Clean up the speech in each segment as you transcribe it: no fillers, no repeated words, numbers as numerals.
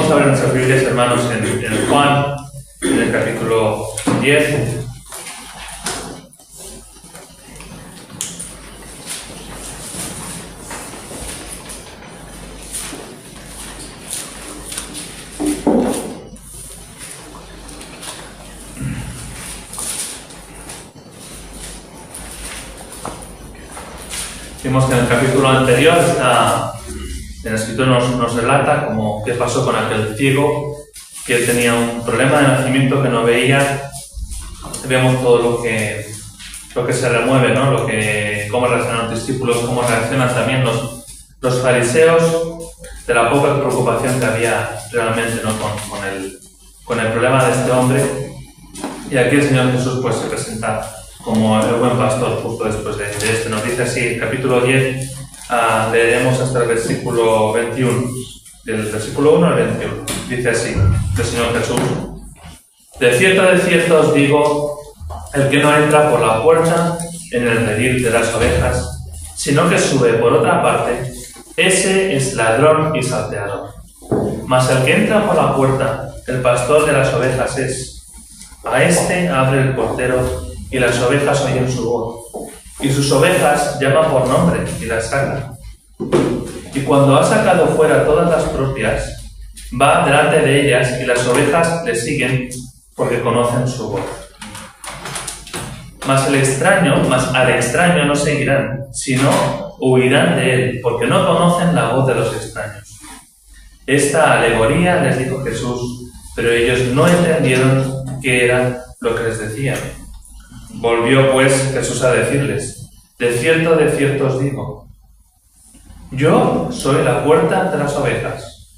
Vamos a ver nuestras Biblias, hermanos, en Juan, en el capítulo 10. Vimos que en el capítulo anterior el escritor nos relata como qué pasó con aquel ciego, que él tenía un problema de nacimiento que no veía. Vemos todo lo que se remueve, ¿no? Cómo reaccionan los discípulos, cómo reaccionan también los fariseos, de la poca preocupación que había realmente, ¿no? con el problema de este hombre. Y aquí el Señor Jesús pues se presenta como el buen pastor justo después de esto. Nos dice así, el capítulo 10, leeremos hasta el versículo 21, del versículo 1 al 21. Dice así, el Señor Jesús: de cierto os digo, el que no entra por la puerta en el redil de las ovejas, sino que sube por otra parte, ese es ladrón y salteador. Mas el que entra por la puerta, el pastor de las ovejas es. A este abre el portero, y las ovejas oyen su voz, y sus ovejas llaman por nombre y las sacan. Y cuando ha sacado fuera todas las propias, va delante de ellas, y las ovejas le siguen porque conocen su voz. Mas al extraño no seguirán, sino huirán de él, porque no conocen la voz de los extraños. Esta alegoría les dijo Jesús, pero ellos no entendieron qué era lo que les decía. Volvió pues Jesús a decirles: de cierto os digo, yo soy la puerta de las ovejas.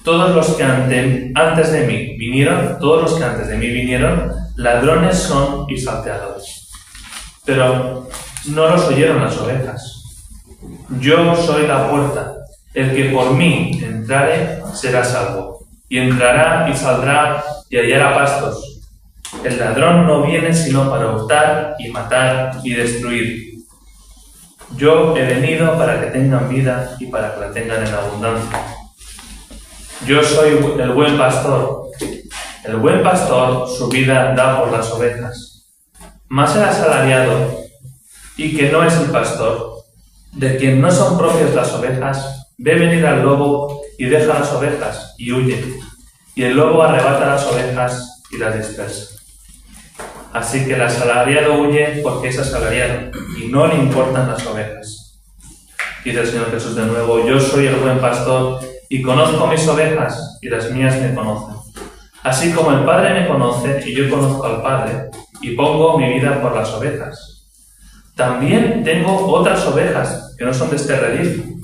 Todos los que antes de mí vinieron, ladrones son y salteadores. Pero no los oyeron las ovejas. Yo soy la puerta. El que por mí entrare será salvo, y entrará y saldrá y hallará pastos. El ladrón no viene sino para hurtar y matar y destruir. Yo he venido para que tengan vida y para que la tengan en abundancia. Yo soy el buen pastor. El buen pastor su vida da por las ovejas. Mas el asalariado, y que no es el pastor, de quien no son propias las ovejas, ve venir al lobo y deja las ovejas y huye. Y el lobo arrebata las ovejas y las dispersa. Así que el asalariado huye porque es asalariado y no le importan las ovejas. Dice el Señor Jesús de nuevo: yo soy el buen pastor y conozco mis ovejas y las mías me conocen. Así como el Padre me conoce y yo conozco al Padre y pongo mi vida por las ovejas. También tengo otras ovejas que no son de este redil.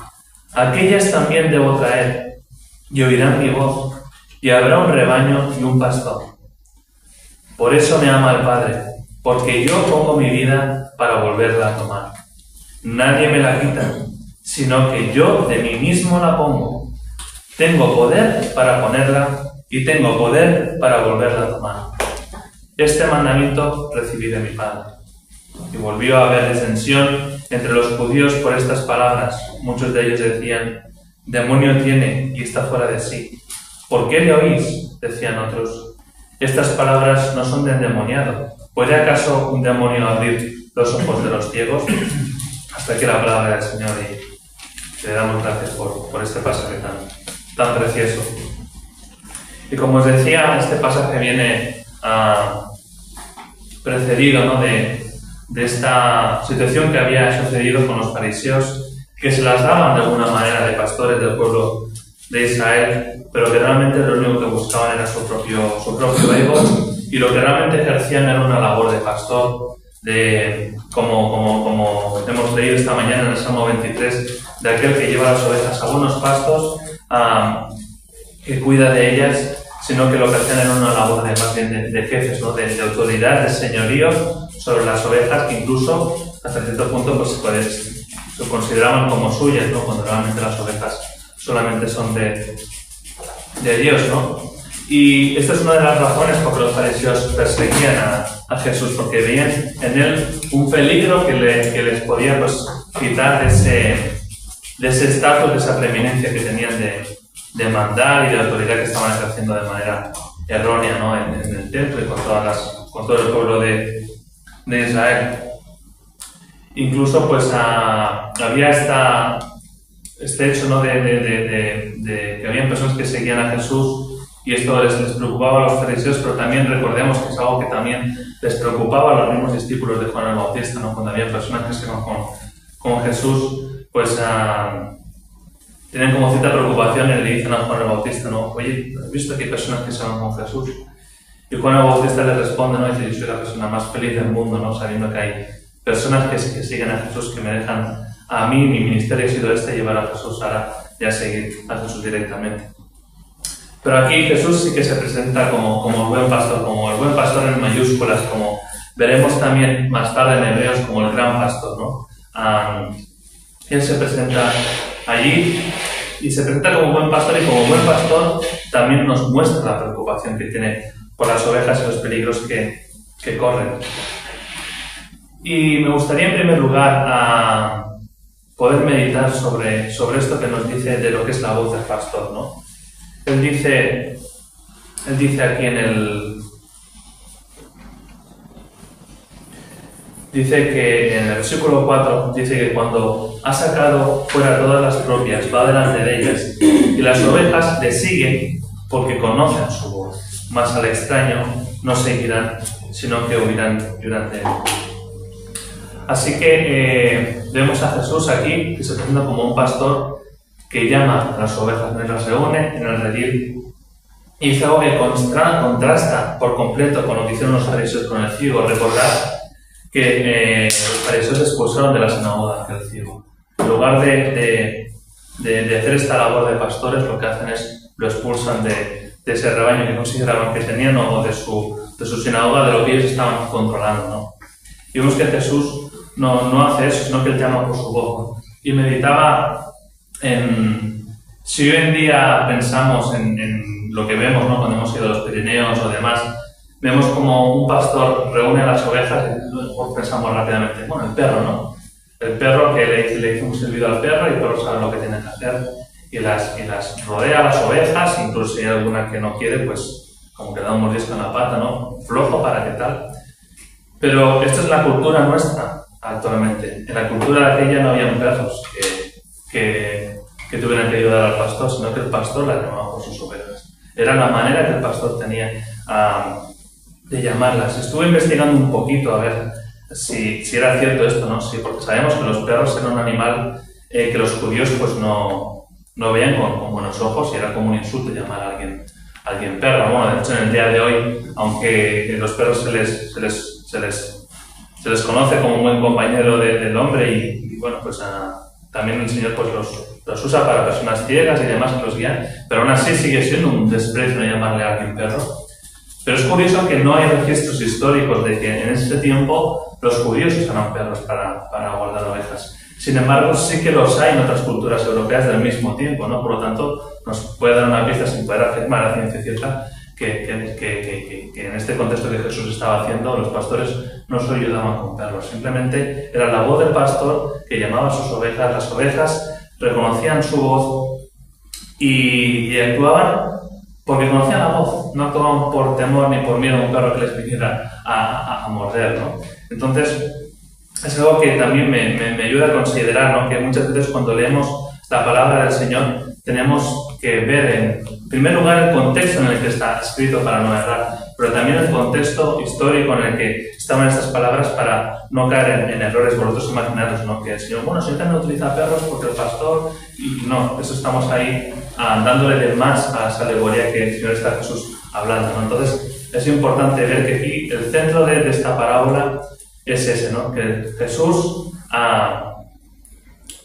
Aquellas también debo traer y oirán mi voz, y habrá un rebaño y un pastor. Por eso me ama el Padre, porque yo pongo mi vida para volverla a tomar. Nadie me la quita, sino que yo de mí mismo la pongo. Tengo poder para ponerla y tengo poder para volverla a tomar. Este mandamiento recibí de mi Padre. Y volvió a haber disensión entre los judíos por estas palabras. Muchos de ellos decían: demonio tiene y está fuera de sí. ¿Por qué le oís?, decían otros. Estas palabras no son de endemoniado. ¿Puede acaso un demonio abrir los ojos de los ciegos? Hasta aquí la palabra del Señor, y le damos gracias por este pasaje tan precioso. Y como os decía, este pasaje viene precedido, ¿no?, de esta situación que había sucedido con los fariseos, que se las daban de alguna manera de pastores del pueblo de Israel, pero que realmente lo único que buscaban era su propio ego, y lo que realmente ejercían era una labor de pastor, como hemos leído esta mañana en el Salmo 23, de aquel que lleva las ovejas a buenos pastos, que cuida de ellas, sino que lo que hacían era una labor más bien de jefes, ¿no?, de autoridad, de señorío sobre las ovejas, que incluso hasta cierto punto pues se consideraban como suyas, ¿no?, cuando realmente las ovejas solamente son de Dios, ¿no? Y esta es una de las razones por que los fariseos perseguían a Jesús, porque veían en él un peligro que les podía pues quitar de ese estatus, de esa preeminencia que tenían de mandar y de autoridad que estaban ejerciendo de manera errónea, ¿no? en el templo y con todo el pueblo de Israel. Incluso pues había este hecho, ¿no? de que habían personas que seguían a Jesús y esto les preocupaba a los fariseos, pero también recordemos que es algo que también les preocupaba a los mismos discípulos de Juan el Bautista, ¿no? Cuando había personas que se iban con Jesús, pues tienen como cierta preocupación y le dicen a Juan el Bautista, ¿no? Oye, ¿has visto que hay personas que se van con Jesús? Y Juan el Bautista les responde, ¿no? Y dice, yo soy la persona más feliz del mundo, ¿no? Sabiendo que hay personas que siguen a Jesús, que me dejan a mí, mi ministerio ha sido llevar a Jesús ahora y a seguir a Jesús directamente. Pero aquí Jesús sí que se presenta como el buen pastor en mayúsculas, como veremos también más tarde en Hebreos como el gran pastor, ¿no? Él se presenta allí y se presenta como buen pastor, y como buen pastor también nos muestra la preocupación que tiene por las ovejas y los peligros que corren. Y me gustaría en primer lugar poder meditar sobre esto que nos dice de lo que es la voz del pastor, ¿no? Él dice aquí dice que en el versículo 4, dice que cuando ha sacado fuera todas las propias, va delante de ellas, y las ovejas le siguen porque conocen su voz, mas al extraño no seguirán, sino que huirán de él. Así que vemos a Jesús aquí, que se presenta como un pastor que llama a las ovejas, ¿no? Y las reúne en el redil. Y dice algo que contrasta por completo con lo que hicieron los fariseos con el ciego. Recordad que los fariseos expulsaron de la sinagoga al ciego. En lugar de hacer esta labor de pastores, lo que hacen es lo expulsan de ese rebaño que consideraban que tenían, o de su sinagoga, de lo que ellos estaban controlando, ¿no? Y vemos que Jesús no hace eso, sino que él llama por su voz, ¿no? Y meditaba si hoy en día pensamos en lo que vemos, ¿no? Cuando hemos ido a los Pirineos o demás, vemos como un pastor reúne a las ovejas y pensamos rápidamente, bueno, el perro, ¿no? El perro que le hizo un silbido al perro y el perro sabe lo que tiene que hacer y las rodea a las ovejas, incluso si hay alguna que no quiere, pues como que da un mordisco en la pata, ¿no? Flojo para qué tal. Pero esta es la cultura nuestra actualmente. En la cultura de aquella no habían perros que tuvieran que ayudar al pastor, sino que el pastor la llamaba por sus ovejas. Era la manera que el pastor tenía de llamarlas. Estuve investigando un poquito a ver si era cierto esto, ¿no? Sí, porque sabemos que los perros eran un animal que los judíos pues no veían con buenos ojos, y era como un insulto llamar a alguien perro. Bueno, de hecho en el día de hoy, aunque los perros se les conoce como un buen compañero del hombre y bueno, pues también el Señor pues los usa para personas ciegas y demás que los guían, pero aún así sigue siendo un desprecio no llamarle a alguien perro. Pero es curioso que no hay registros históricos de que en ese tiempo los judíos usaran perros para guardar ovejas. Sin embargo, sí que los hay en otras culturas europeas del mismo tiempo, ¿no? Por lo tanto, nos puede dar una pista sin poder afirmar a ciencia cierta que en este contexto que Jesús estaba haciendo, los pastores no se ayudaban con perros. Simplemente era la voz del pastor que llamaba a sus ovejas. Las ovejas reconocían su voz y actuaban porque conocían la voz. No actuaban por temor ni por miedo a un perro que les viniera a morder, ¿no? Entonces, es algo que también me ayuda a considerar, ¿no? Que muchas veces cuando leemos la palabra del Señor tenemos que ver en primer lugar el contexto en el que está escrito para no errar, pero también el contexto histórico en el que estaban estas palabras para no caer en errores. Vosotros imaginaros, ¿no? Que el Señor, el Señor también utiliza perros porque el pastor, y no, eso estamos ahí dándole de más a esa alegoría que el Señor está Jesús hablando, ¿no? Entonces es importante ver que aquí el centro de esta parábola es ese, ¿no? Que Jesús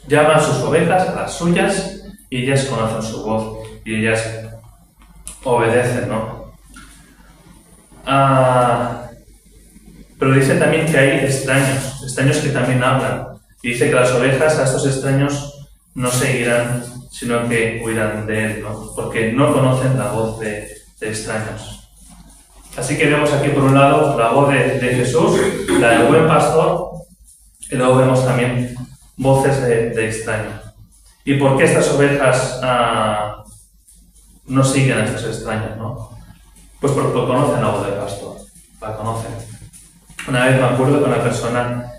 llama a sus ovejas, a las suyas, y ellas conocen su voz y ellas obedecen, ¿no? Pero dice también que hay extraños que también hablan. Y dice que las ovejas a estos extraños no seguirán, sino que huirán de él, ¿no? Porque no conocen la voz de extraños. Así que vemos aquí por un lado la voz de Jesús, la del buen pastor, y luego vemos también voces de extraños. ¿Y por qué estas ovejas no siguen a estos extraños, ¿no? Pues porque conocen la voz del pastor, la conocen. Una vez me acuerdo que una persona,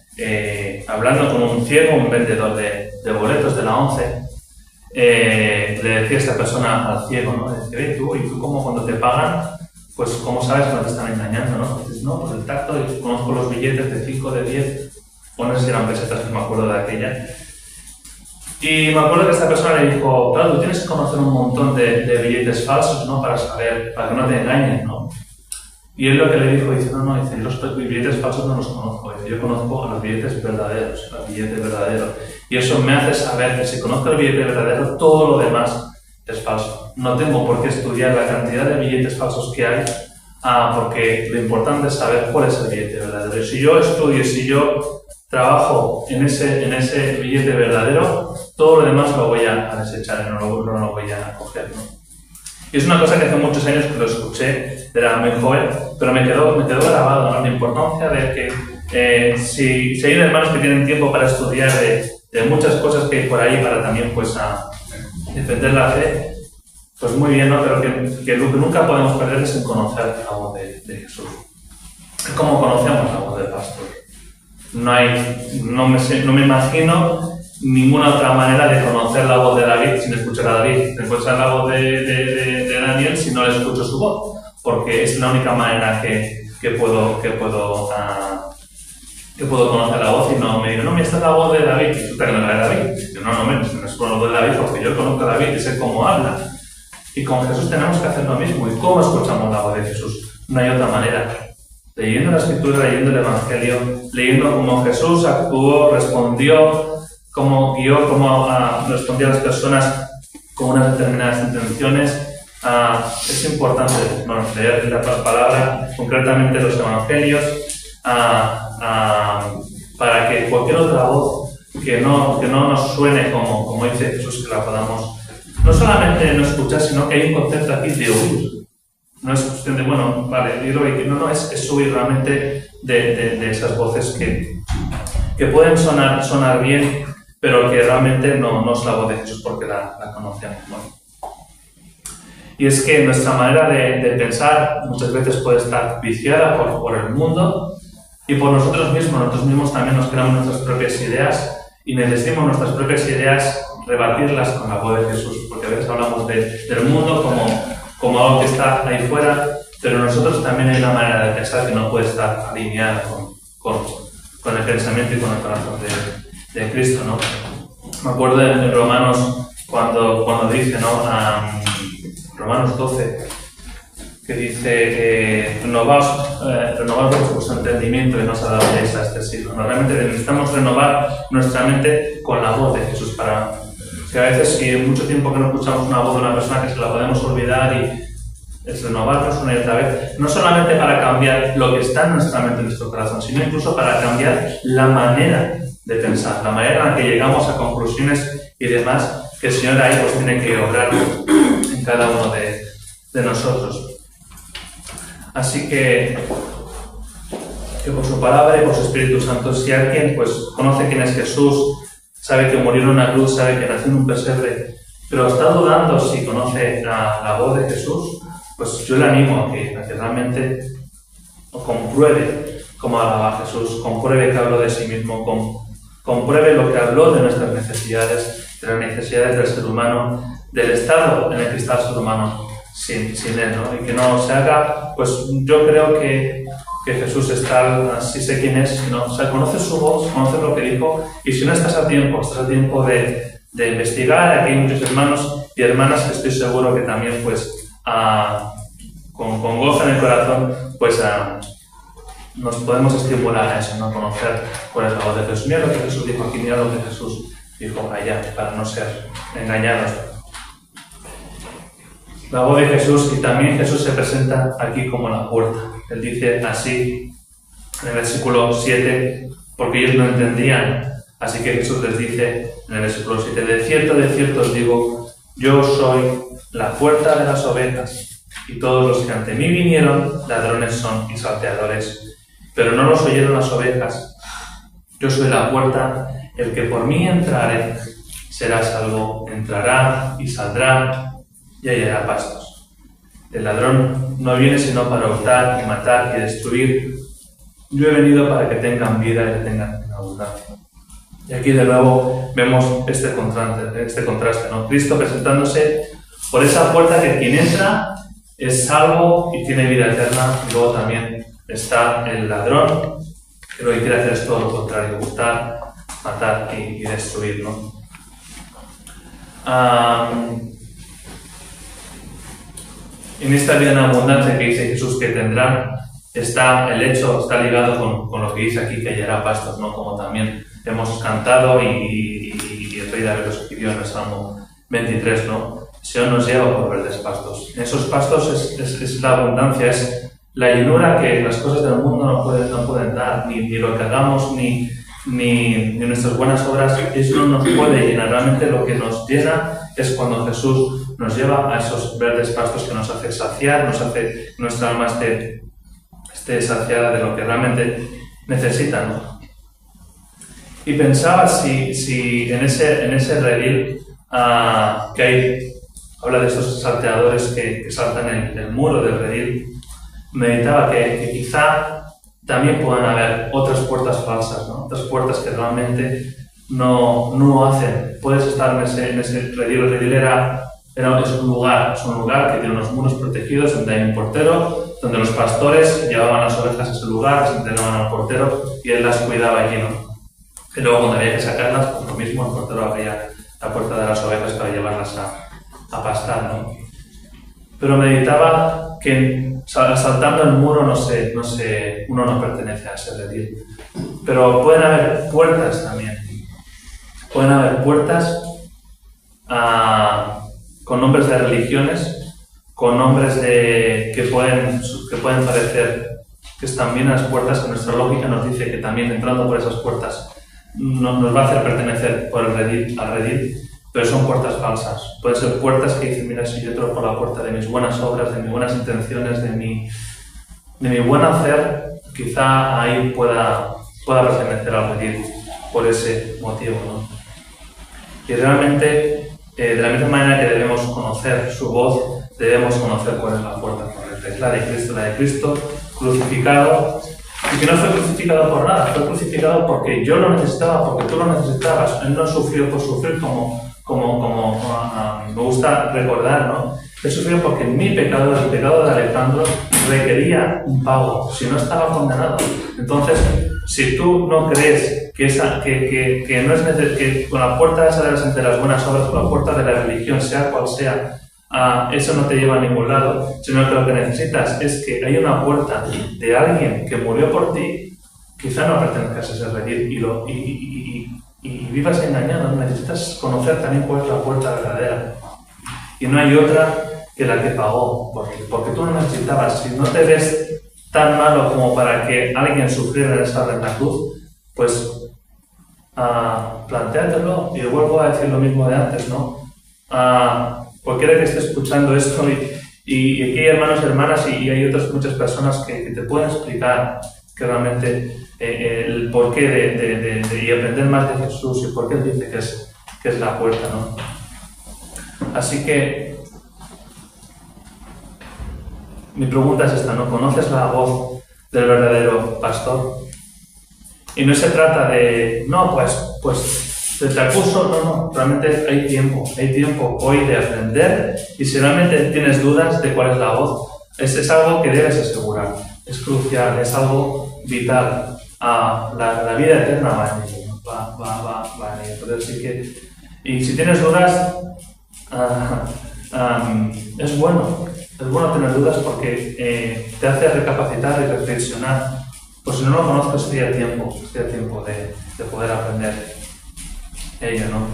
hablando con un ciego, un vendedor de boletos de la 11, le decía a esta persona al ciego, ¿no? Le decía, ¿y tú cómo cuando te pagan, pues cómo sabes que no te están engañando, ¿no? Dices, no, pues el tacto, y conozco los billetes de 5, de 10, o no sé si eran pesetas, no me acuerdo de aquella. Y me acuerdo que esta persona le dijo, claro, tú tienes que conocer un montón de billetes falsos, ¿no? Para saber, para que no te engañen, ¿no? Y él lo que le dijo, dice, no, dice, los billetes falsos no los conozco, dice, yo conozco a los billetes verdaderos, los billetes verdaderos. Y eso me hace saber que si conozco el billete verdadero, todo lo demás es falso. No tengo por qué estudiar la cantidad de billetes falsos que hay, porque lo importante es saber cuál es el billete verdadero. Y si yo estudio, si yo trabajo en ese billete verdadero, todo lo demás lo voy a desechar, no lo voy a coger, ¿no? Y es una cosa que hace muchos años que lo escuché, era muy joven, pero me quedó grabado, ¿no? La importancia de que si hay hermanos que tienen tiempo para estudiar de muchas cosas que hay por ahí para también pues defender la fe, pues muy bien, ¿no? Pero que lo que nunca podemos perder es en conocer la voz de Jesús. ¿Cómo conocemos la voz del pastor? No me imagino ninguna otra manera de conocer la voz de David sin escuchar a David, de escuchar la voz de Daniel si no le escucho su voz, porque es la única manera que puedo conocer la voz y no me digo, no, esta es la voz de David, y tú te la de David. Yo no es la voz de David porque yo conozco a David y sé cómo habla. Y con Jesús tenemos que hacer lo mismo. ¿Y cómo escuchamos la voz de Jesús? No hay otra manera. Leyendo la Escritura, leyendo el Evangelio, leyendo cómo Jesús actuó, respondió, cómo guió, cómo respondía a las personas con unas determinadas intenciones. Es importante leer la palabra, concretamente los Evangelios, para que cualquier otra voz que no nos suene como dice Jesús, que la podamos no solamente no escuchar, sino que hay un concepto aquí de oír. No es cuestión de, bueno, vale, es oír realmente de esas voces que pueden sonar bien, pero que realmente no es la voz de Jesús porque la conocemos. Bueno. Y es que nuestra manera de pensar muchas veces puede estar viciada por el mundo y por nosotros mismos. Nosotros mismos también nos creamos nuestras propias ideas y necesitamos nuestras propias ideas rebatirlas con la voz de Jesús, porque a veces hablamos del mundo como algo que está ahí fuera, pero nosotros también hay una manera de pensar que no puede estar alineada con el pensamiento y con el corazón de Cristo, ¿no? Me acuerdo en Romanos cuando dice, ¿no? Romanos 12, que dice renovar vuestro entendimiento y no os adaptéis a este siglo. ¿No? Realmente necesitamos renovar nuestra mente con la voz de Jesús que a veces, si mucho tiempo que no escuchamos una voz de una persona, que se la podemos olvidar y es renovarnos una y otra vez, no solamente para cambiar lo que está en nuestra mente, en nuestro corazón, sino incluso para cambiar la manera de pensar, la manera en la que llegamos a conclusiones y demás, que el Señor ahí pues tiene que obrar en cada uno de nosotros. Así que por su palabra y por su Espíritu Santo, si alguien pues conoce quién es Jesús, sabe que murió en una cruz, sabe que nació en un pesebre, pero está dudando si conoce la voz de Jesús, pues yo le animo a que realmente compruebe cómo hablaba Jesús, compruebe que habló de sí mismo, compruebe lo que habló de nuestras necesidades, de las necesidades del ser humano, del estado en el que está el ser humano sin él, ¿no? Y que no se haga, pues yo creo que Jesús está, si sé quién es, ¿no? O sea, conoce su voz, conoce lo que dijo, y si no estás a tiempo de investigar. Aquí hay muchos hermanos y hermanas que estoy seguro que también, pues, con gozo en el corazón, pues, nos podemos estimular a eso, ¿no? Conocer cuál es la voz de Jesús. Mira lo que Jesús dijo aquí, mira lo que Jesús dijo allá, para no ser engañados. La voz de Jesús, y también Jesús se presenta aquí como la puerta. Él dice así en el versículo 7, porque ellos no entendían. Así que Jesús les dice en el versículo 7, de cierto os digo, yo soy la puerta de las ovejas, y todos los que ante mí vinieron, ladrones son y salteadores, pero no los oyeron las ovejas. Yo soy la puerta, el que por mí entrare será salvo, entrará y saldrá y hallará pastos. El ladrón no viene sino para hurtar y matar y destruir. Yo he venido para que tengan vida y la tengan en abundancia. Y aquí de nuevo vemos este contraste, ¿no? Cristo presentándose por esa puerta que quien entra es salvo y tiene vida eterna. Y luego también está el ladrón, que lo que quiere hacer es todo lo contrario, hurtar, matar y destruir, ¿no? En esta vida en abundancia que dice Jesús que tendrán, está ligado con lo que dice aquí, que hallará pastos, ¿no? Como también hemos cantado y el rey David lo escribió en el Salmo 23, ¿no? El Señor nos lleva por verdes pastos. En esos pastos es la abundancia, es la llenura que las cosas del mundo no pueden dar, ni lo que hagamos, ni nuestras buenas obras. Eso no nos puede llenar. Realmente lo que nos llena es cuando Jesús nos lleva a esos verdes pastos que nos hace saciar, nos hace que nuestra alma esté saciada de lo que realmente necesita, ¿no? Y pensaba si en ese redil que hay, habla de estos salteadores que saltan el muro del redil, meditaba que quizá también puedan haber otras puertas falsas, ¿no? Otras puertas que realmente no lo hacen. Puedes estar en ese redil. El redil es un lugar que tiene unos muros protegidos donde hay un portero, donde los pastores llevaban las ovejas a ese lugar, se entregaban al portero y él las cuidaba allí, ¿no? Y luego cuando había que sacarlas, pues lo mismo, el portero abría la puerta de las ovejas para llevarlas a pastar, ¿no? Pero meditaba que saltando el muro, uno no pertenece a ese redil. Pero pueden haber puertas también. Pueden haber puertas con nombres de religiones, con nombres que pueden parecer que están bien las puertas, que nuestra lógica nos dice que también entrando por esas puertas nos va a hacer pertenecer al redil, pero son puertas falsas. Pueden ser puertas que dicen, mira, si yo entro por la puerta de mis buenas obras, de mis buenas intenciones, de mi buen hacer, quizá ahí pueda pertenecer al redil por ese motivo, ¿no? Y realmente, de la misma manera que debemos conocer su voz, debemos conocer cuál es la puerta correcta. Es la de Cristo crucificado, y que no fue crucificado por nada, fue crucificado porque yo lo necesitaba, porque tú lo necesitabas. Él no sufrió por sufrir como me gusta recordar, ¿no? Él sufrió porque mi pecado, el pecado de Alejandro, requería un pago, si no estaba condenado. Entonces, si tú no crees que no es necesario, que con la puerta de las buenas obras, con la puerta de la religión, sea cual sea, eso no te lleva a ningún lado, sino que lo que necesitas es que haya una puerta de alguien que murió por ti, quizá no pertenezcas a ese redil y vivas engañado. Necesitas conocer también cuál es la puerta verdadera. Y no hay otra que la que pagó, porque tú no necesitabas. Si no te ves tan malo como para que alguien sufriera en esa recta cruz, pues plantéatelo. Y vuelvo a decir lo mismo de antes, ¿no? Cualquiera que esté escuchando esto, y aquí hay hermanos y hermanas, y hay otras muchas personas que te pueden explicar que realmente el porqué y aprender más de Jesús y por qué él dice que es la puerta, ¿no? Así que mi pregunta es esta, ¿no? ¿Conoces la voz del verdadero pastor? Y no se trata de, no, pues te acuso, no, realmente hay tiempo hoy de aprender, y si realmente tienes dudas de cuál es la voz, es algo que debes asegurar, es crucial, es algo vital. La vida eterna va en ello, va en ello. Entonces sí que, y si tienes dudas, es bueno tener dudas porque te hace recapacitar y reflexionar. Pues si no lo conozco, estoy a tiempo de poder aprender ello, ¿no?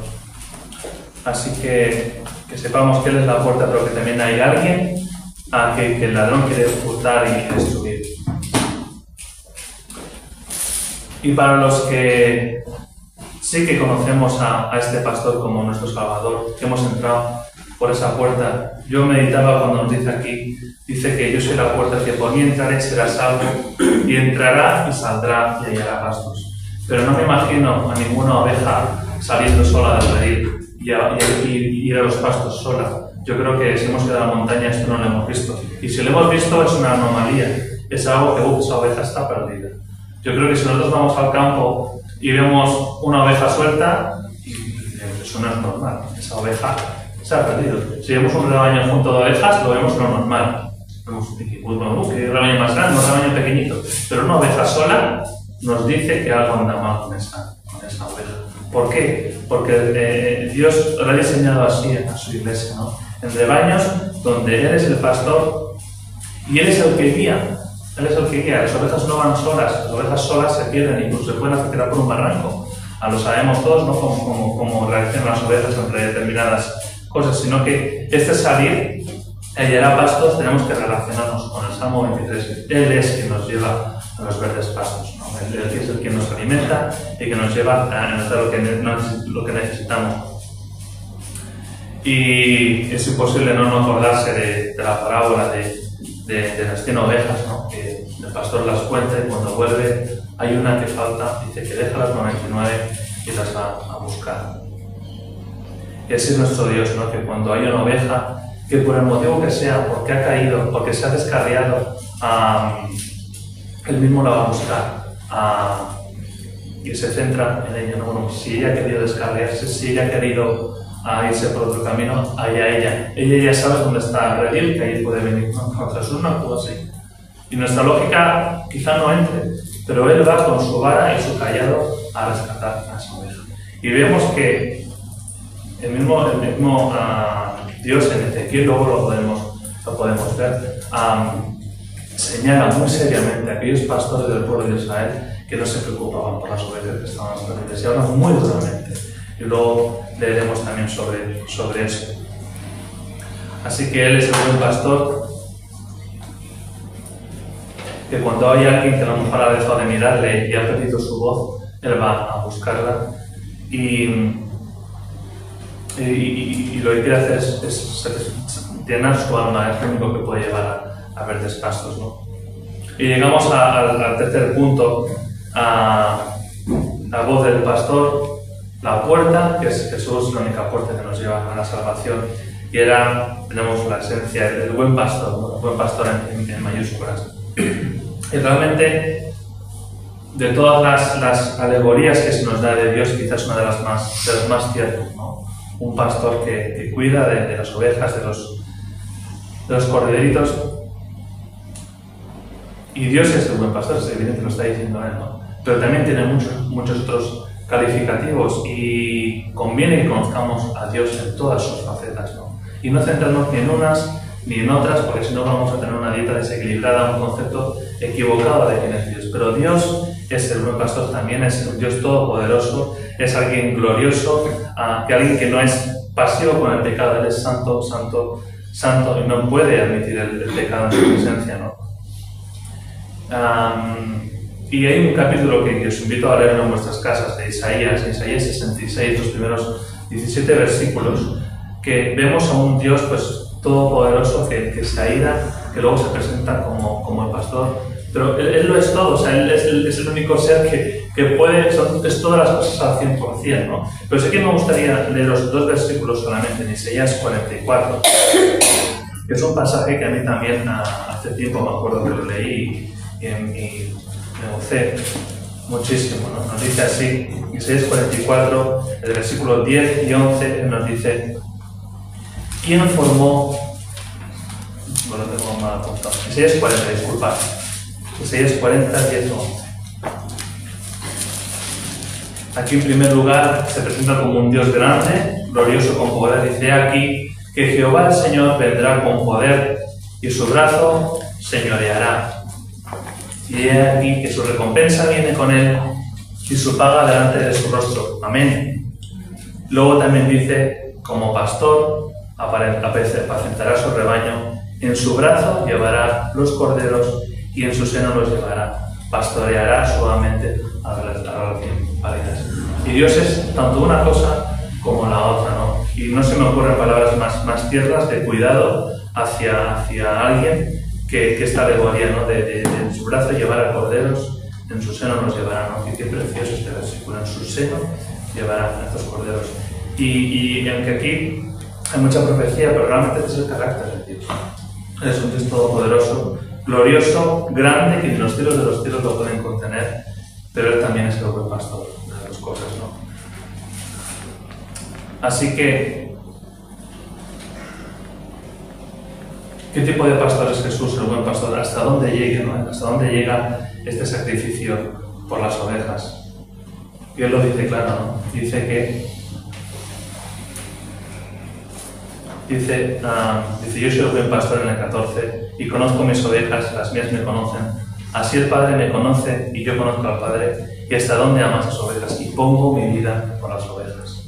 Así que sepamos que Él es la puerta, pero que también hay alguien que el ladrón quiere hurtar y destruir. Y para los que sí que conocemos a este pastor como nuestro Salvador, que hemos entrado por esa puerta, yo meditaba cuando nos dice aquí, dice que yo soy la puerta, que por mí entraré será salvo, y entrará y saldrá y hallará pastos. Pero no me imagino a ninguna oveja saliendo sola del redil ir a los pastos sola. Yo creo que si hemos ido a la montaña esto no lo hemos visto. Y si lo hemos visto es una anomalía. Es algo que esa oveja está perdida. Yo creo que si nosotros vamos al campo y vemos una oveja suelta, eso no es normal. Esa oveja se ha perdido. Si vemos un rebaño junto de ovejas, lo vemos lo normal. Vemos que rebaño más grande, un rebaño pequeñito. Pero una oveja sola nos dice que algo anda mal con esa oveja. ¿Por qué? Porque Dios lo ha diseñado así a su iglesia, ¿no? En rebaños donde Él es el pastor y Él es el que guía. Él es el que guía. Las ovejas no van solas, las ovejas solas se pierden, incluso se pueden hacer quedar por un barranco. Lo sabemos todos, ¿no? Cómo reaccionan las ovejas ante determinadas cosas, sino que este salir, hallar a pastos, tenemos que relacionarnos con el Salmo 23. Él es quien nos lleva a los verdes pastos, ¿no? Él es el que nos alimenta y que nos lleva a notar lo que necesitamos. Y es imposible no acordarse de la parábola de las 100 ovejas, ¿no? Que el pastor las cuenta y cuando vuelve hay una que falta, dice que deja las 99 y las va a buscar. Y ese es nuestro Dios, ¿no? Que cuando hay una oveja que por el motivo que sea, porque ha caído, porque se ha descarriado, Él mismo la va a buscar y se centra en ella, ¿no? Bueno, si ella ha querido descarriarse, si ella ha querido irse por otro camino, allá ella. Ella ya sabe dónde está el redil, que ahí puede venir. No, Jesús no actúa así. Y nuestra lógica quizá no entre, pero Él va con su vara y su callado a rescatar a esa oveja. Y vemos que el mismo Dios en Ezequiel, luego lo podemos ver, señala muy seriamente a aquellos pastores del pueblo de Israel que no se preocupaban por las ovejas que estaban perdidas. Y hablan muy duramente. Y luego leeremos también sobre eso. Así que Él es el buen pastor, que cuando hay alguien que a lo mejor ha dejado de mirarle y ha perdido su voz, Él va a buscarla y lo que quiere hacer es llenar su alma, es lo único que puede llevar a verdes pastos, ¿no? Y llegamos al tercer punto, a la voz del pastor, la puerta, que es Jesús, la única puerta que nos lleva a la salvación. Y tenemos la esencia del buen pastor, ¿no? El buen pastor en mayúsculas. Y realmente, de todas las alegorías que se nos da de Dios, quizás una de las más ciertas, ¿no? Un pastor que cuida de las ovejas, de los corderitos. Y Dios es el buen pastor, es evidente que lo está diciendo Él, ¿no? Pero también tiene muchos otros calificativos y conviene que conozcamos a Dios en todas sus facetas, ¿no? Y no centrarnos ni en unas ni en otras, porque si no vamos a tener una dieta desequilibrada, un concepto equivocado de quién es Dios. Pero Dios es el buen pastor, también es un Dios todopoderoso, es alguien glorioso, que alguien que no es pasivo con el pecado. Él es santo, santo, santo y no puede admitir el pecado en su presencia, ¿no? Y hay un capítulo que os invito a leer en vuestras casas de Isaías 66, los primeros 17 versículos, que vemos a un Dios pues todopoderoso que se aira, que luego se presenta como el pastor, pero Él lo es todo, o sea, Él es el único ser que puede, es todas las cosas al 100%, ¿no? Pero sí que me gustaría leer los 2 versículos solamente en Isaías 44, que es un pasaje que a mí también hace tiempo me acuerdo que lo leí y me gocé muchísimo, ¿no? Nos dice así, Isaías 44, el versículo 10 y 11, nos dice: ¿quién formó? Bueno, tengo mal apuntado. Isaías 40, disculpad. Isaías 40, 10 y 11. Aquí en primer lugar se presenta como un Dios grande, glorioso con poder. Dice aquí que Jehová el Señor vendrá con poder y su brazo señoreará. Y he aquí que su recompensa viene con él y su paga delante de su rostro. Amén. Luego también dice, como pastor apacentará su rebaño, en su brazo llevará los corderos y en su seno los llevará. Pastoreará suavemente a las recién paridas. Y Dios es tanto una cosa como la otra, ¿no? Y no se me ocurren palabras más tiernas de cuidado hacia alguien que esta alegoría, ¿no? De en su brazo llevará corderos, en su seno los llevará, ¿no? Y qué precioso este versículo, en su seno llevará a estos corderos. Y aunque aquí hay mucha profecía, pero realmente este es el carácter de Dios. Es un Dios todopoderoso, glorioso, grande, que ni los cielos de los cielos lo pueden contener, pero Él también es el buen pastor de las dos cosas, ¿no? Así que, ¿qué tipo de pastor es Jesús, el buen pastor? ¿Hasta dónde llega, ¿no? ¿Hasta dónde llega este sacrificio por las ovejas? Y Él lo dice claro, ¿no? Dice, yo soy el buen pastor en el 14 y conozco mis ovejas, las mías me conocen. Así el Padre me conoce y yo conozco al Padre, y hasta dónde ama esas ovejas y pongo mi vida por las ovejas.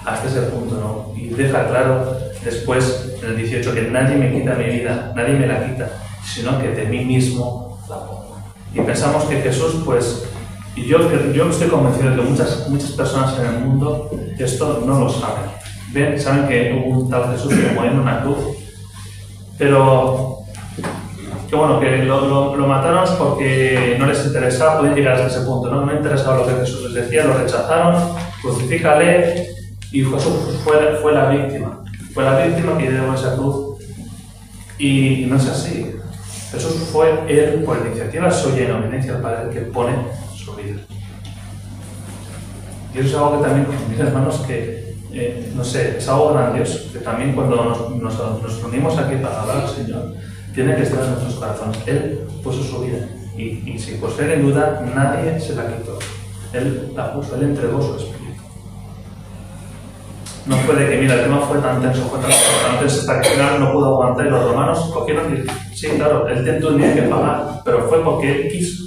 Hasta ese punto, ¿no? Y deja claro después, en el 18, que nadie me quita mi vida, nadie me la quita, sino que de mí mismo la pongo. Y pensamos que Jesús, pues, y yo estoy convencido de que muchas personas en el mundo esto no lo saben. Ven, saben que hubo un tal Jesús que murió en una cruz, pero que bueno, que lo mataron porque no les interesaba, pueden llegar hasta ese punto, ¿no? No interesaba lo que Jesús les decía, lo rechazaron, crucifícale, y Jesús fue la víctima que llevó esa cruz, y no es así. Jesús fue Él, por iniciativa suya y en obediencia al Padre, que pone su vida. Y eso es algo que también, mis hermanos, que no sé, es algo grandioso, que también cuando nos unimos aquí para hablar al Señor, tiene que estar en nuestros corazones. Él puso su vida, y si por ser en duda, nadie se la quitó. Él la puso, Él entregó su espíritu. No fue de que, mira, el tema fue tan tenso, hasta que al final no pudo aguantar, y los romanos cogieron y, sí, claro, Él tenía que pagar, pero fue porque Él quiso.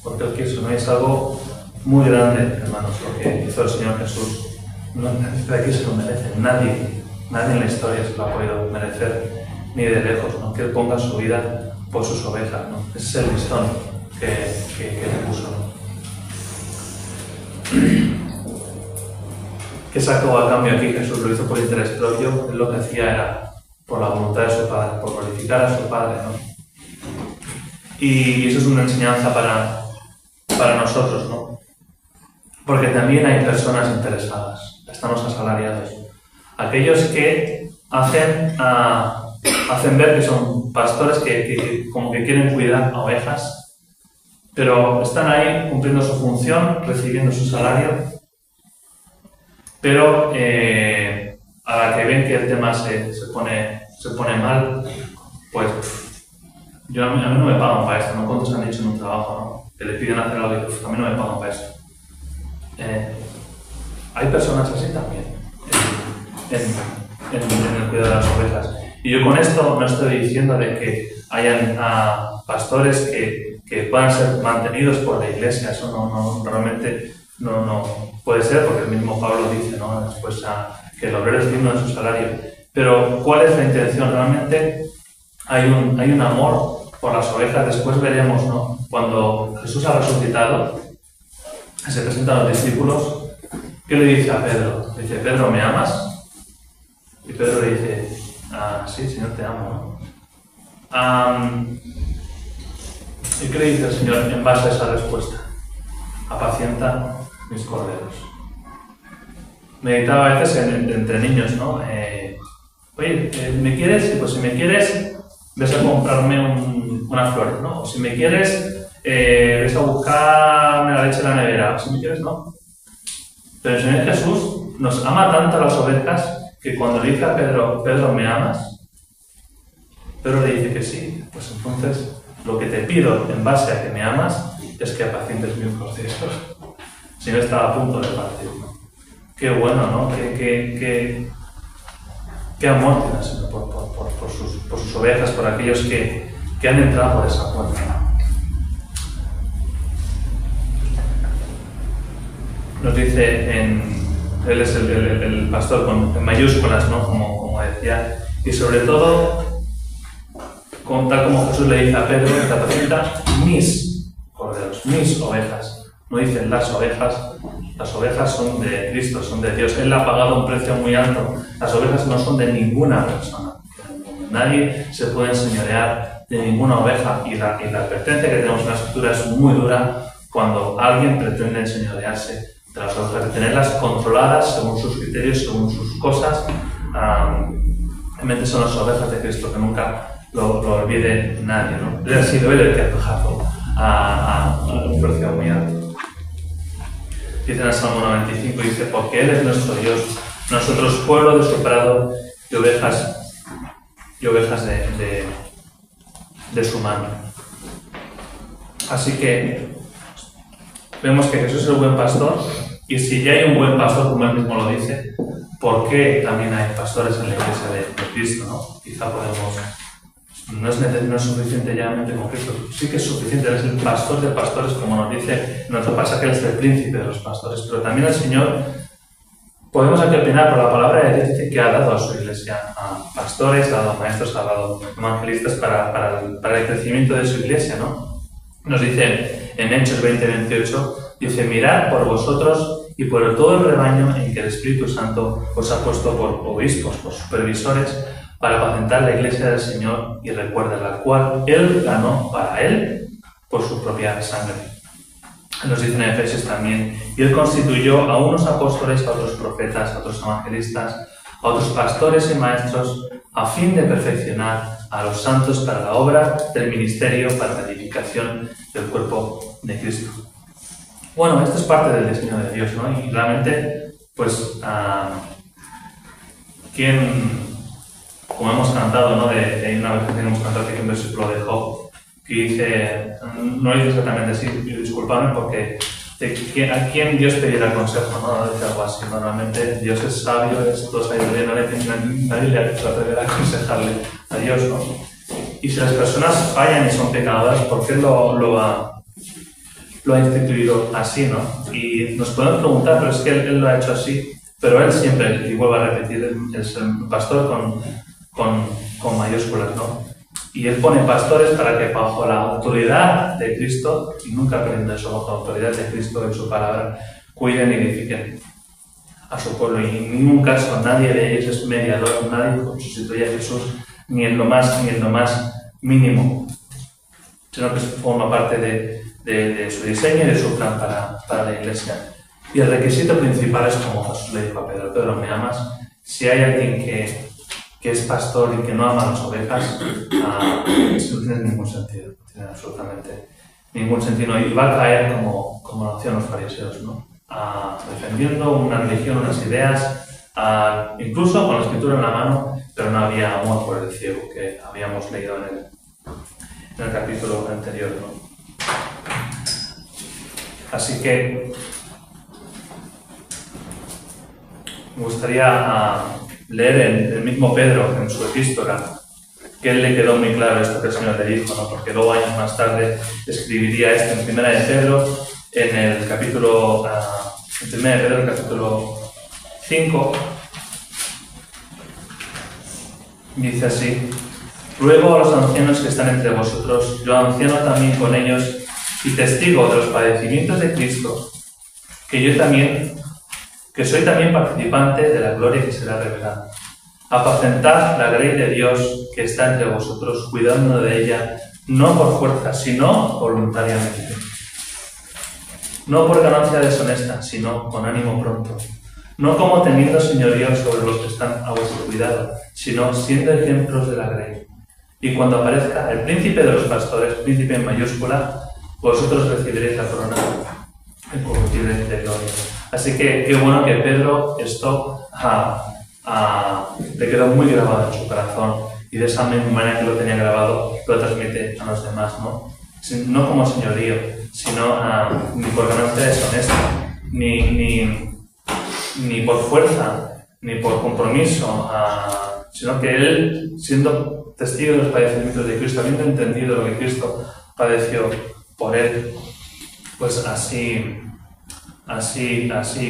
Porque Él quiso, ¿no? Es algo muy grande, hermanos, lo que hizo el Señor Jesús. No, de aquí se lo merece. Nadie en la historia se lo ha podido merecer, ni de lejos, ¿no? Que Él ponga su vida por sus ovejas, ¿no? Ese es el listón que le puso, ¿no? ¿Qué sacó a cambio aquí? Jesús lo hizo por interés propio. Él lo que hacía era por la voluntad de su Padre, por glorificar a su Padre, ¿no? Y eso es una enseñanza para nosotros, ¿no? Porque también hay personas interesadas. Estamos asalariados. Aquellos que hacen ver que son pastores que como que quieren cuidar a ovejas, pero están ahí cumpliendo su función, recibiendo su salario, pero a la que ven que el tema se pone mal, pues a mí no me pagan para esto, ¿no? ¿Cuántos han dicho en un trabajo, ¿no? Que le piden hacer algo y a mí no me pagan para esto? Hay personas así también en el cuidado de las ovejas. Y yo con esto no estoy diciendo de que hayan pastores que puedan ser mantenidos por la iglesia. Eso no realmente no puede ser, porque el mismo Pablo dice, ¿no? Después que el obrero es digno de su salario. Pero ¿cuál es la intención? Realmente hay un amor por las ovejas. Después veremos, ¿no? Cuando Jesús ha resucitado, se presenta a los discípulos. ¿Qué le dice a Pedro? Le dice, Pedro, ¿me amas? Y Pedro le dice, sí, Señor, te amo, ¿no? ¿Y qué le dice el Señor en base a esa respuesta? Apacienta mis corderos. Meditaba a veces entre niños, ¿no? Oye, ¿me quieres? Pues si me quieres, ves a comprarme unas flores, ¿no? O si me quieres, ves a buscarme la leche en la nevera. O si me quieres, no. Pero el Señor Jesús nos ama tanto a las ovejas que cuando le dice a Pedro, Pedro, ¿me amas? Pedro le dice que sí. Pues entonces, lo que te pido en base a que me amas es que apacientes mis corderos. El Señor estaba a punto de partir, ¿no? Qué bueno, ¿no? Qué amor tiene el Señor por sus ovejas, por aquellos que han entrado por esa puerta. Nos dice él es el pastor en mayúsculas, ¿no? Como decía, y sobre todo, tal como Jesús le dice a Pedro, que apacienta mis corderos, mis ovejas. No dicen las ovejas son de Cristo, son de Dios. Él ha pagado un precio muy alto. Las ovejas no son de ninguna persona. Nadie se puede enseñorear de ninguna oveja, y la advertencia que tenemos en la Escritura es muy dura cuando alguien pretende enseñorearse de las ovejas, de tenerlas controladas según sus criterios, según sus cosas. Realmente son las ovejas de Cristo, que nunca lo olvide nadie, ¿no? Él ha sido él el que ha bajado a un precio muy alto. Dice en el Salmo 95, dice, porque Él es nuestro Dios, nosotros pueblo de su prado y ovejas de su mano. Así que vemos que Jesús es el buen pastor, y si ya hay un buen pastor, como Él mismo lo dice, ¿por qué también hay pastores en la iglesia de Cristo, ¿no? Quizá podemos... No es suficiente llanamente con Cristo. Sí que es suficiente, Él es el pastor de pastores, como nos dice en nuestro pasaje, Él es el príncipe de los pastores. Pero también el Señor, podemos aquí opinar, por la palabra de Dios dice que ha dado a su iglesia a pastores, ha dado a maestros, ha dado evangelistas para el crecimiento de su iglesia, ¿no? Nos dice en Hechos 20:28, dice, mirad por vosotros y por todo el rebaño en que el Espíritu Santo os ha puesto por obispos, por supervisores, para apacentar la iglesia del Señor y recuerda la cual Él ganó para Él por su propia sangre. Nos dice en Efesios también, y Él constituyó a unos apóstoles, a otros profetas, a otros evangelistas, a otros pastores y maestros, a fin de perfeccionar a los santos para la obra del ministerio, para la edificación del cuerpo de Cristo. Bueno, esto es parte del diseño de Dios, ¿no? Y realmente, pues, como hemos cantado, ¿no? De una vez que tenemos cantado aquí un versículo de Job, que dice, no dice exactamente así, disculpadme porque a quién Dios pediera consejo, ¿no? Dice algo así, normalmente Dios es sabio, es todo sabiduría, nadie le atreverá a aconsejarle a Dios, ¿no? Y si las personas fallan y son pecadoras, ¿por qué lo ha instituido así, ¿no? Y nos podemos preguntar, pero es que él lo ha hecho así, pero Él siempre, y vuelvo a repetir, es el pastor con mayúsculas, ¿no? Y Él pone pastores para que bajo la autoridad de Cristo, y nunca aprenden eso, bajo la autoridad de Cristo en su palabra, cuiden y edifiquen a su pueblo. Y en ningún caso nadie de ellos es mediador, nadie sustituye a Jesús ni en lo más mínimo, sino que forma parte de su diseño y de su plan para la iglesia. Y el requisito principal es como Jesús le dijo a Pedro, Pedro, ¿me amas? Si hay alguien que es pastor y que no ama a las ovejas, eso no tiene ningún sentido, no tiene absolutamente ningún sentido. Y va a caer como lo hacían los fariseos, ¿no? Defendiendo una religión, unas ideas, incluso con la escritura en la mano, pero no había amor por el ciego, que habíamos leído en el capítulo anterior, ¿no? Así que me gustaría leer el mismo Pedro en su epístola, que él le quedó muy claro esto que el Señor le dijo, ¿no? Porque luego años más tarde escribiría esto en Primera de Pedro, en el capítulo 5, dice así, ruego a los ancianos que están entre vosotros, yo anciano también con ellos y testigo de los padecimientos de Cristo, que soy también participante de la gloria que será revelada. Apacentad la grey de Dios que está entre vosotros, cuidando de ella, no por fuerza, sino voluntariamente. No por ganancia deshonesta, sino con ánimo pronto. No como teniendo señorío sobre los que están a vuestro cuidado, sino siendo ejemplos de la grey. Y cuando aparezca el príncipe de los pastores, príncipe en mayúscula, vosotros recibiréis la corona incorruptible de gloria. Así que qué bueno que Pedro esto le quedó muy grabado en su corazón, y de esa misma manera que lo tenía grabado lo transmite a los demás, ¿no? No como señorío, sino ni por ganancia deshonesta, ni por fuerza, ni por compromiso, sino que él, siendo testigo de los padecimientos de Cristo, habiendo entendido lo que Cristo padeció por él, pues así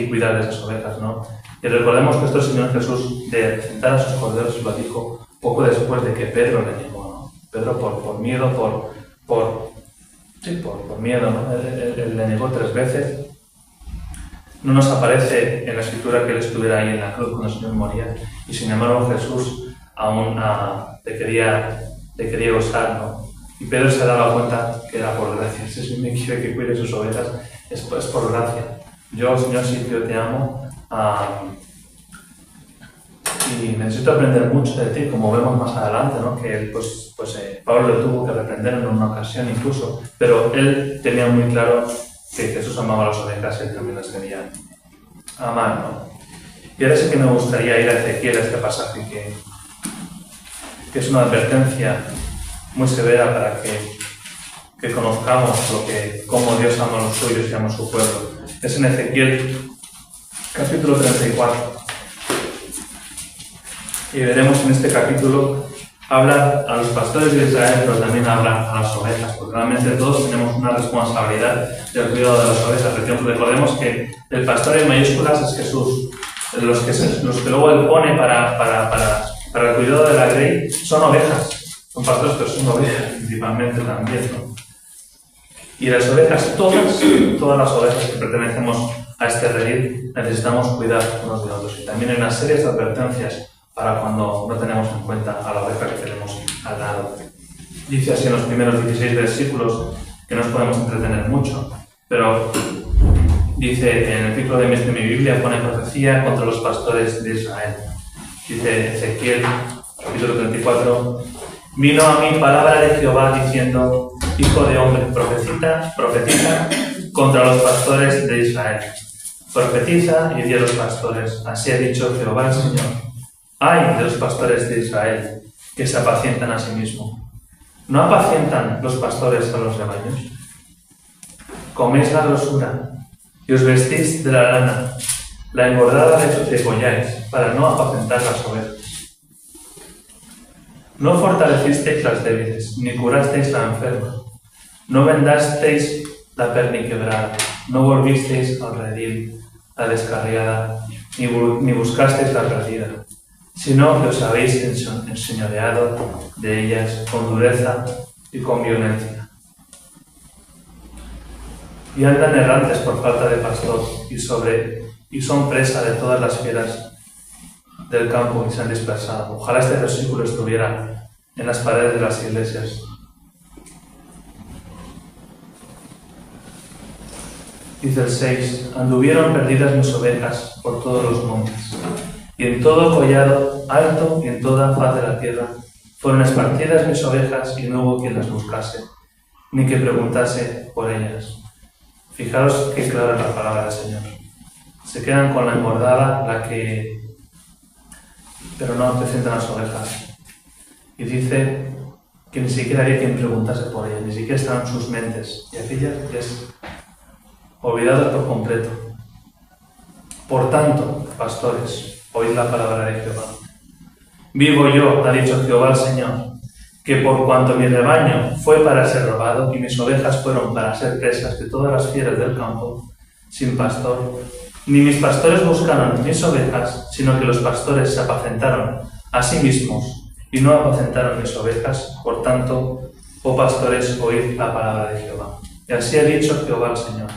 cuidar de esas ovejas, ¿no? Y recordemos que esto el Señor Jesús, de sentar a sus corderos, lo dijo poco después de que Pedro le negó, ¿no? Pedro por miedo, por miedo, ¿no? Él le negó 3 veces. No nos aparece en la Escritura que él estuviera ahí en la cruz cuando el Señor moría, y sin embargo Jesús aún le quería usar, ¿no? Y Pedro se daba cuenta que era por gracia. Si me quiere que cuide sus ovejas, es por gracia. Yo, Señor, sí que yo te amo. Y necesito aprender mucho de ti, como vemos más adelante, ¿no? Que él, Pablo le tuvo que reprender en una ocasión incluso, pero él tenía muy claro que Jesús amaba a las ovejas y él también las quería amar, ¿no? Y ahora sí que me gustaría ir a Ezequiel, a este pasaje que es una advertencia muy severa para que conozcamos cómo Dios ama a los suyos y ama a su pueblo. Es en Ezequiel, capítulo 34. Y veremos en este capítulo hablar a los pastores de Israel, pero también hablar a las ovejas, porque realmente todos tenemos una responsabilidad del cuidado de las ovejas. Recordemos que el pastor en mayúsculas es Jesús. Los que luego él pone para el cuidado de la grey son ovejas. Son pastores, pero son ovejas principalmente también, ¿no? Y las ovejas, todas las ovejas que pertenecemos a este redil, necesitamos cuidar unos de otros. Y también hay una serie de advertencias para cuando no tenemos en cuenta a la oveja que tenemos al lado. Dice así en los primeros 16 versículos, que no nos podemos entretener mucho, pero dice en el título de mi Biblia, pone profecía contra los pastores de Israel. Dice Ezequiel, capítulo 34, vino a mí palabra de Jehová diciendo, hijo de hombre, profetiza contra los pastores de Israel. Profetiza y di a los pastores, así ha dicho Jehová el Señor. Ay de los pastores de Israel, que se apacientan a sí mismos. ¿No apacientan los pastores a los rebaños? Coméis la grosura y os vestís de la lana, la engordada degolláis, para no apacentar las ovejas. No fortalecisteis las débiles, ni curasteis la enferma. No vendasteis la perniquebrada, no volvisteis al redil, la descarriada, ni buscasteis la perdida, sino que os habéis enseñoreado de ellas con dureza y con violencia. Y andan errantes por falta de pastor, y son presa de todas las fieras del campo y se han dispersado. Ojalá este versículo estuviera en las paredes de las iglesias. Dice el 6, anduvieron perdidas mis ovejas por todos los montes, y en todo collado alto y en toda faz de la tierra fueron esparcidas mis ovejas, y no hubo quien las buscase, ni que preguntase por ellas. Fijaros qué clara es la palabra del Señor. Se quedan con la engordada, pero no apacientan las ovejas. Y dice que ni siquiera había quien preguntase por ellas, ni siquiera estaban en sus mentes, y aquellas olvidadas por completo. Por tanto, pastores, oíd la palabra de Jehová. Vivo yo, ha dicho Jehová el Señor, que por cuanto mi rebaño fue para ser robado y mis ovejas fueron para ser presas de todas las fieras del campo, sin pastor, ni mis pastores buscaron mis ovejas, sino que los pastores se apacentaron a sí mismos y no apacentaron mis ovejas. Por tanto, oh pastores, oíd la palabra de Jehová. Y así ha dicho Jehová el Señor.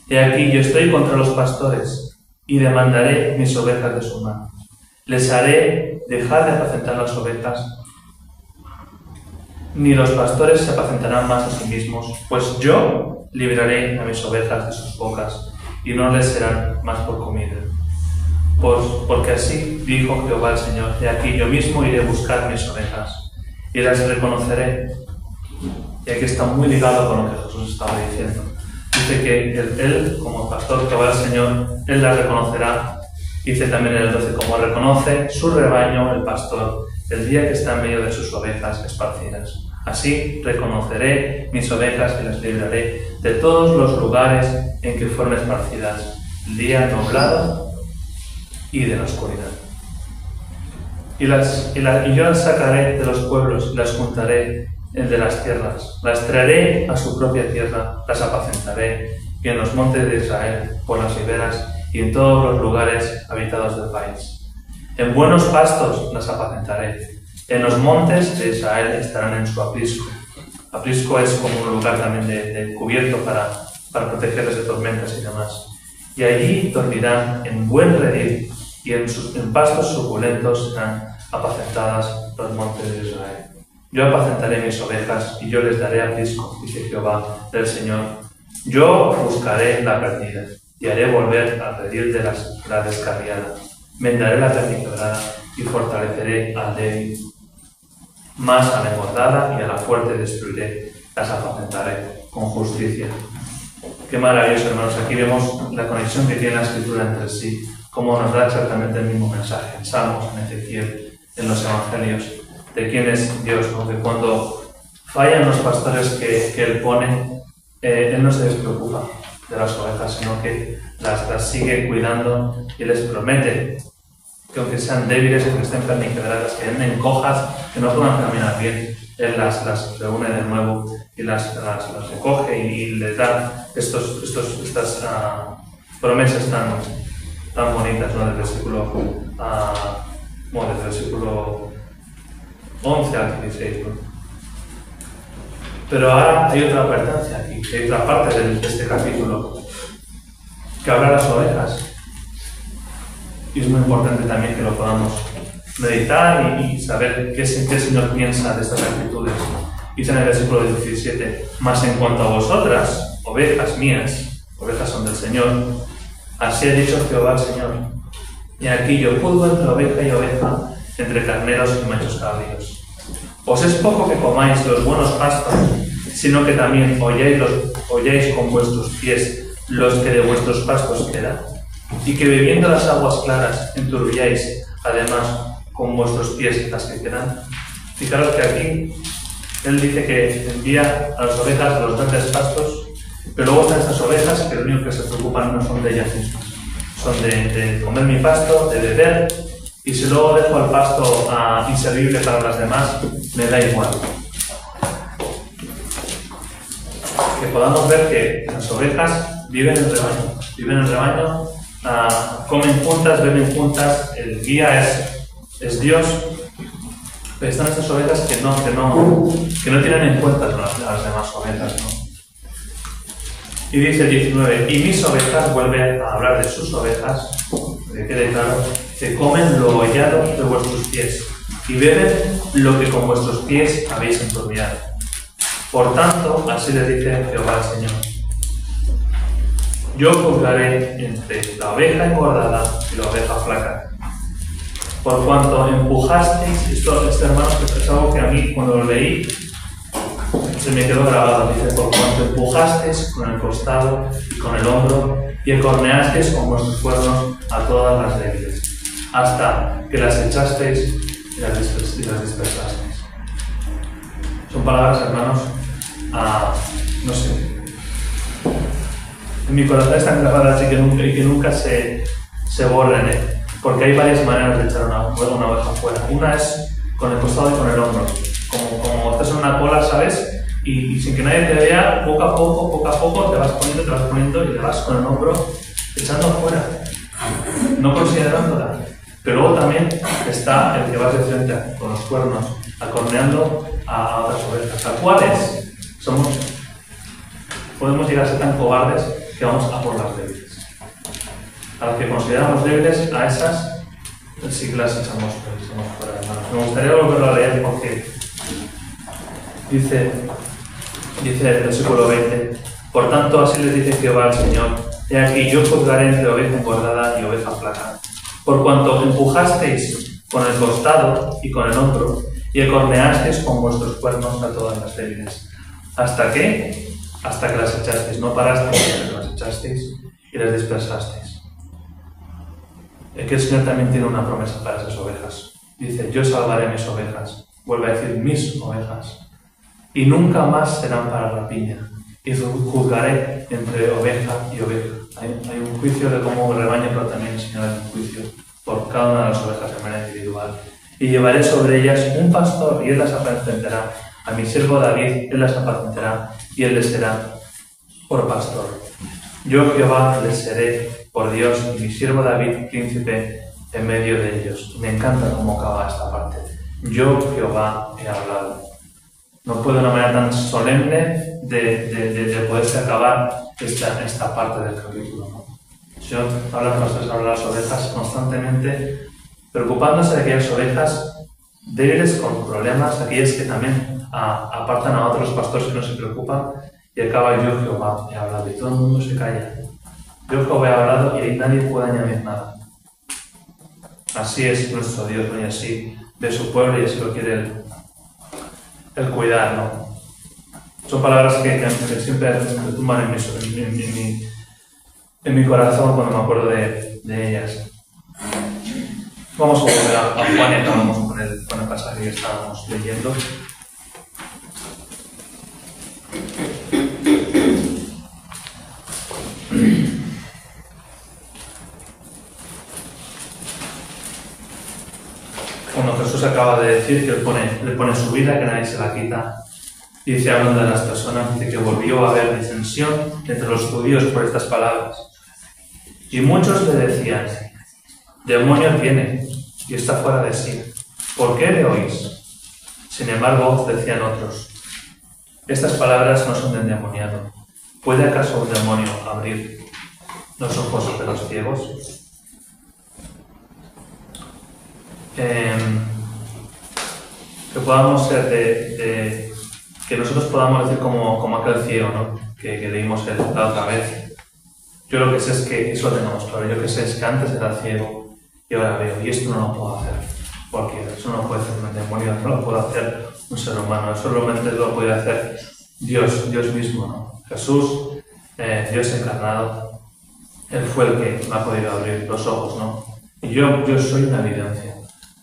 He aquí, yo estoy contra los pastores y demandaré mis ovejas de su mano. Les haré dejar de apacentar las ovejas, ni los pastores se apacentarán más a sí mismos, pues yo libraré a mis ovejas de sus bocas y no les serán más por comida. Porque así dijo Jehová el Señor, de aquí yo mismo iré a buscar mis ovejas y las reconoceré. Y aquí está muy ligado con lo que Jesús estaba diciendo. Dice que él, como pastor Jehová el Señor, él las reconocerá. Dice también en el 12, como reconoce su rebaño el pastor, el día que está en medio de sus ovejas esparcidas. Así reconoceré mis ovejas y las libraré de todos los lugares en que fueron esparcidas, el día nublado y de la oscuridad. Y yo las sacaré de los pueblos y las juntaré de las tierras. Las traeré a su propia tierra, las apacentaré, y en los montes de Israel, por las riberas y en todos los lugares habitados del país. En buenos pastos las apacentaré. En los montes de Israel estarán en su aprisco. Aprisco es como un lugar también de cubierto para protegerles de tormentas y demás. Y allí dormirán en buen redil, y en pastos suculentos serán apacentadas los montes de Israel. Yo apacentaré mis ovejas y yo les daré aprisco, dice Jehová del Señor. Yo buscaré la perdida y haré volver al redil de la descarriada. Vendaré la perniquebrada y fortaleceré al débil. Más a la engordada y a la fuerte destruiré, las apacentaré con justicia. Qué maravilloso, hermanos. Aquí vemos la conexión que tiene la Escritura entre sí, cómo nos da exactamente el mismo mensaje en Salmos, en Ezequiel, en los Evangelios, de quién es Dios, ¿no? Que cuando fallan los pastores que Él pone, Él no se despreocupa de las ovejas, sino que las sigue cuidando y les promete que aunque sean débiles, que estén perniquebradas, que anden cojas, que no puedan caminar bien, Él las reúne de nuevo y las recoge y les da estas promesas tan bonitas, ¿no? Del versículo 11 al 16, ¿no? Pero ahora hay otra advertencia aquí, hay otra parte de este capítulo que habla de las ovejas. Y es muy importante también que lo podamos meditar y saber qué el Señor piensa de estas actitudes. Dice en el versículo 17: mas en cuanto a vosotras, ovejas mías, ovejas son del Señor, así ha dicho Jehová el Señor. Y aquí yo juzgo entre oveja y oveja, entre carneros y machos cabríos. Os es poco que comáis los buenos pastos, sino que también holláis con vuestros pies los que de vuestros pastos quedan, y que bebiendo las aguas claras enturbáis además con vuestros pies las que quedan. Fijaros que aquí Él dice que envía a las ovejas a los grandes pastos, pero luego están estas ovejas que lo único que se preocupan no son de ellas mismas, son de comer mi pasto, de beber, y si luego dejo el pasto inservible para las demás, me da igual. Que podamos ver que las ovejas viven en rebaño, comen juntas, beben juntas, el guía es Dios, pero están estas ovejas que no tienen en cuenta las demás ovejas, ¿no? Y dice 19: y mis ovejas, vuelve a hablar de sus ovejas, que quede claro, que comen lo hollado de vuestros pies y beben lo que con vuestros pies habéis enturbiado. Por tanto, así les dice Jehová el Señor: yo juzgaré entre la oveja engordada y la oveja flaca. Por cuanto empujasteis, esto hermanos, que es algo que a mí cuando lo leí se me quedó grabado. Dice: por cuanto empujasteis con el costado y con el hombro y acorneasteis con vuestros cuernos a todas las débiles, hasta que las echasteis y las dispersasteis. Son palabras, hermanos, no sé. En mi corazón están grabadas y que nunca se borren, porque hay varias maneras de echar una oveja fuera. Una es con el costado y con el hombro, como estás en una cola, ¿sabes? Y sin que nadie te vea, poco a poco te vas poniendo y te vas con el hombro echando fuera, no considerándola. Pero luego también está el que vas de frente con los cuernos, acorneando a otras ovejas. ¿A cuáles? Podemos llegar a ser tan cobardes que vamos a por las débiles. A las que consideramos débiles, a esas sí que las echamos fuera, hermanos. Me gustaría volverlo a leer porque dice el versículo 20: por tanto, así les dice Jehová el Señor: he aquí, yo juzgaré entre oveja engordada y oveja flaca. Por cuanto empujasteis con el costado y con el hombro, y acorneasteis con vuestros cuernos a todas las débiles. ¿Hasta qué? Hasta que las echasteis. No parasteis hasta que las echasteis y las dispersasteis. Es que el Señor también tiene una promesa para esas ovejas. Dice: yo salvaré mis ovejas. Vuelve a decir mis ovejas. Y nunca más serán para rapiña. Y juzgaré entre oveja y oveja. Hay un juicio de cómo rebaño, pero también el Señor hay un juicio por cada una de las ovejas de manera individual. Y llevaré sobre ellas un pastor, y él las apacentará. A mi siervo David, él las apacentará, y él les será por pastor. Yo, Jehová, les seré por Dios, y mi siervo David, príncipe en medio de ellos. Me encanta cómo acaba esta parte. Yo, Jehová, he hablado. No puedo de una manera tan solemne de poderse acabar esta parte del capítulo, ¿no? El Señor habla con las ovejas constantemente, preocupándose de aquellas ovejas débiles con problemas, aquellas que también apartan a otros pastores que no se preocupan, y acaba: yo, Jehová, he hablado, y todo el mundo se calla. Yo Jehová he hablado y ahí nadie puede añadir nada. Así es nuestro Dios, ¿no? Y así ve su pueblo y así lo quiere el cuidar, ¿no? Son palabras que siempre retumban en mi corazón cuando me acuerdo de ellas. Vamos a volver a Juan y acabamos con el pasaje que estábamos leyendo. Cuando Jesús acaba de decir que le pone su vida, que nadie se la quita, y dice, hablando de las personas, dice que volvió a haber disensión entre los judíos por estas palabras. Y muchos le decían, demonio tiene y está fuera de sí. ¿Por qué le oís? Sin embargo, decían otros, estas palabras no son de endemoniado. ¿Puede acaso un demonio abrir los ojos de los ciegos? Que podamos ser que nosotros podamos decir como aquel ciego, ¿no? que leímos la otra vez. Yo lo que sé es que eso lo tenemos claro. Yo lo que sé es que antes era ciego y ahora veo. Y esto no lo puedo hacer cualquiera. Eso no lo puede hacer un demonio, no lo puede hacer un ser humano. Eso solamente lo puede hacer Dios mismo, ¿no? Jesús, Dios encarnado, Él fue el que me ha podido abrir los ojos, ¿no? Y yo soy una evidencia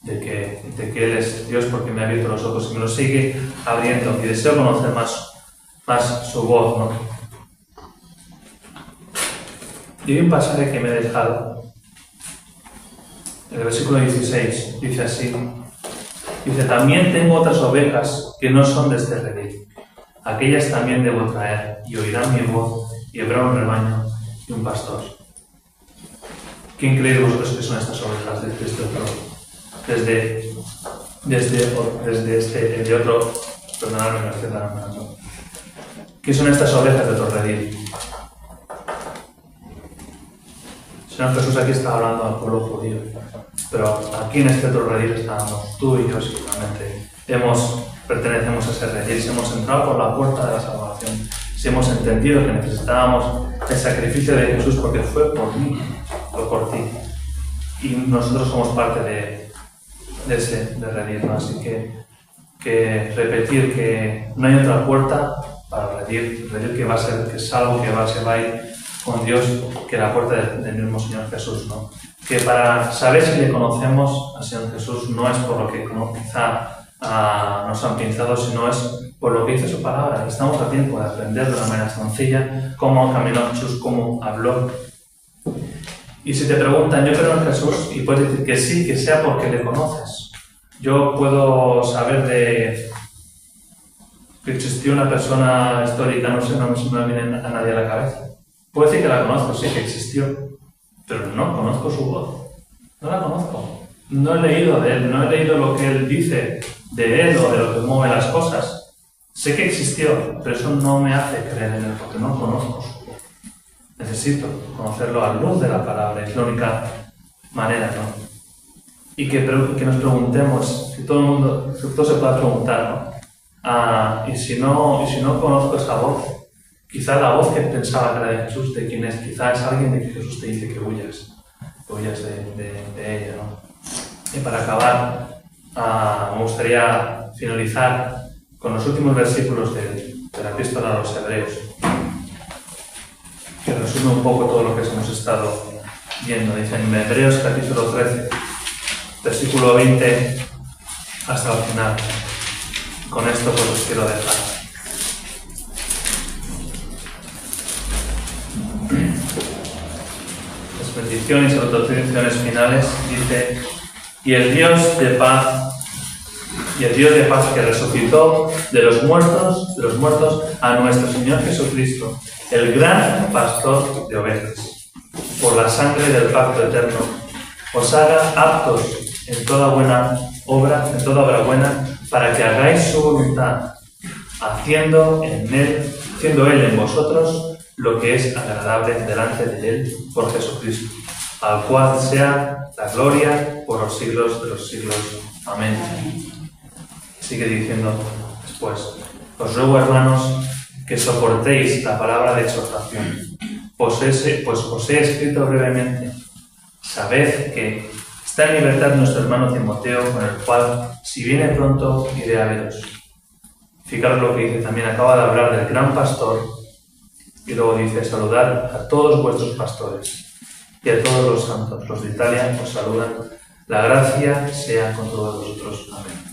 de que Él es Dios porque me ha abierto los ojos y me los sigue abriendo. Y deseo conocer más su voz, ¿no? Y hay un pasaje que me he dejado. El versículo 16 dice así. Dice, también tengo otras ovejas que no son de este redil. Aquellas también debo traer y oirán mi voz y habrá un rebaño y un pastor. ¿Quién creéis vosotros que son estas ovejas desde este otro? Desde otro, perdonadme, ¿qué son estas ovejas de otro redil? Señor Jesús aquí está hablando al pueblo judío, pero aquí en este otro redil estábamos tú y yo, seguramente pertenecemos a ese redil, si hemos entrado por la puerta de la salvación, si hemos entendido que necesitábamos el sacrificio de Jesús porque fue por mí, fue por ti, y nosotros somos parte de ese redil, ¿no? Así que repetir que no hay otra puerta para redil que va a ser, que es algo que se va a ir con Dios, que la puerta del mismo Señor Jesús, ¿no? Que para saber si le conocemos al Señor Jesús no es por lo que quizá nos han pinchado, sino es por lo que dice su palabra. Estamos a tiempo de aprender de una manera sencilla cómo caminó Jesús, cómo habló. Y si te preguntan, yo creo en Jesús, y puedes decir que sí, que sea porque le conoces. Yo puedo saber de que existió una persona histórica, no me viene a nadie a la cabeza. Puedo decir que la conozco, sí que existió, pero no conozco su voz. No la conozco. No he leído de él, no he leído lo que él dice de él o de lo que mueve las cosas. Sé que existió, pero eso no me hace creer en él porque no conozco su voz. Necesito conocerlo a la luz de la palabra, es la única manera, ¿no? Y que nos preguntemos, que todo se pueda preguntar, ¿no? Y si no conozco esa voz, quizá la voz que pensaba que era de Jesús, de quién es, quizá es alguien de que Jesús te dice que huyas de ella, ¿no? Y para acabar, me gustaría finalizar con los últimos versículos de la epístola a los Hebreos, que resume un poco todo lo que hemos estado viendo. Dice en Hebreos capítulo 13, versículo 20 hasta el final. Con esto pues os quiero dejar. Las bendiciones y bendiciones finales, dice, y el Dios de paz que resucitó de los muertos a nuestro Señor Jesucristo, el gran pastor de ovejas, por la sangre del pacto eterno, os haga aptos en toda obra buena, para que hagáis su voluntad, haciendo Él en vosotros lo que es agradable delante de Él por Jesucristo, al cual sea la gloria por los siglos de los siglos. Amén. Sigue diciendo después, os ruego, hermanos, que soportéis la palabra de exhortación, pues os he escrito brevemente. Sabed que está en libertad nuestro hermano Timoteo, con el cual, si viene pronto, iré a veros. Fijaros lo que dice también, acaba de hablar del gran pastor, y luego dice, saludar a todos vuestros pastores y a todos los santos. Los de Italia os saludan. La gracia sea con todos vosotros. Amén.